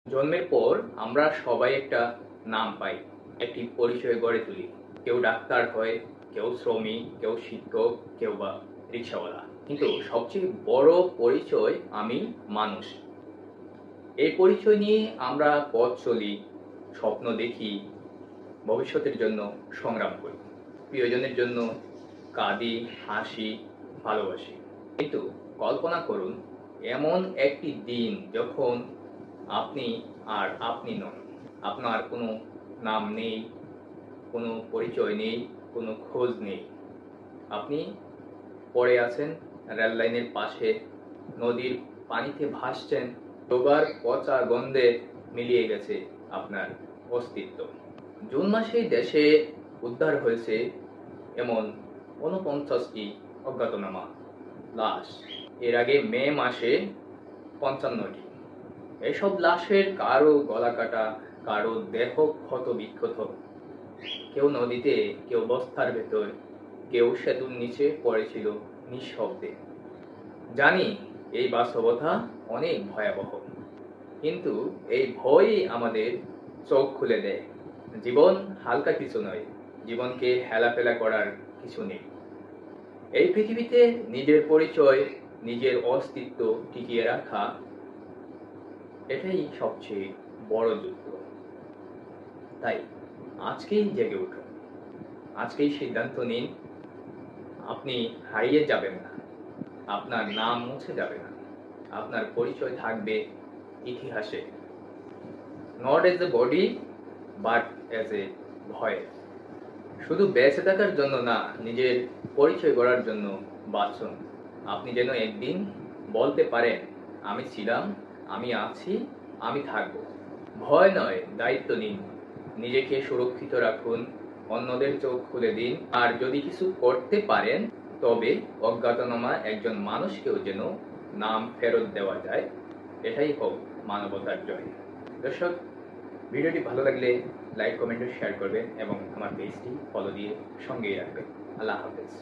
জন্মের পর আমরা সবাই একটা নাম পাই, একটি পরিচয় গড়ে তুলি। কেউ ডাক্তার হয়, কেউ শ্রমিক, কেউ শিক্ষক, কেউ বা রিক্সাওয়ালা। কিন্তু সবচেয়ে বড় পরিচয় আমি মানুষ। এই পরিচয় নিয়ে আমরা পথ চলি, স্বপ্ন দেখি, ভবিষ্যতের জন্য সংগ্রাম করি, প্রিয়জনের জন্য কাঁদি, হাসি, ভালোবাসি। কিন্তু কল্পনা করুন, এমন একটি দিন যখন আপনি আর আপনি নন। আপনার কোনো নাম নেই, কোনো পরিচয় নেই, কোনো খোঁজ নেই। আপনি পড়ে আছেন রেল লাইনের পাশে, নদীর পানিতে ভাসছেন, ডোবার পচা গন্ধে মিলিয়ে গেছে আপনার অস্তিত্ব। জুন মাসেই দেশে উদ্ধার হয়েছে এমন ৪৯টি অজ্ঞাতনামা লাশ। এর আগে মে মাসে ৫৫টি। এসব লাশের কারো গলা কাটা, কারো দেহ ক্ষত বিক্ষত, কেউ নদীতে, কেউ বস্তার ভেতর, কেউ সেতুর নিচে পড়েছিল নিঃশব্দে। জানি এই বাস্তবতা অনেক ভয়াবহ, কিন্তু এই ভয়ই আমাদের চোখ খুলে দেয়। জীবন হালকা কিছু নয়, জীবনকে হেলাফেলা করার কিছু নেই। এই পৃথিবীতে নিজের পরিচয়, নিজের অস্তিত্ব টিকিয়ে রাখা, এটাই সবচেয়ে বড় যুদ্ধ। তাই আজকেই জেগে উঠুন, আজকেই সিদ্ধান্ত নিন। আপনি হারিয়ে যাবেন না, আপনার নাম মুছে যাবে না, আপনার পরিচয় থাকবে ইতিহাসে। Not as a body, but as a voice. শুধু বেঁচে থাকার জন্য না, নিজের পরিচয় গড়ার জন্য বাঁচুন। আপনি যেন একদিন বলতে পারেন, আমি ছিলাম, আমি আছি, আমি থাকব। ভয় নয়, দায়িত্ব নিন। নিজেকে সুরক্ষিত রাখুন, অন্যদের চোখ খুলে দিন। আর যদি কিছু করতে পারেন, তবে অজ্ঞাতনামা একজন মানুষকেও যেন নাম ফেরত দেওয়া যায়। এটাই হোক মানবতার জয়। দর্শক, ভিডিওটি ভালো লাগলে লাইক, কমেন্ট ও শেয়ার করবেন এবং আমার পেজটি ফলো দিয়ে সঙ্গেই রাখবেন। আল্লাহ হাফেজ।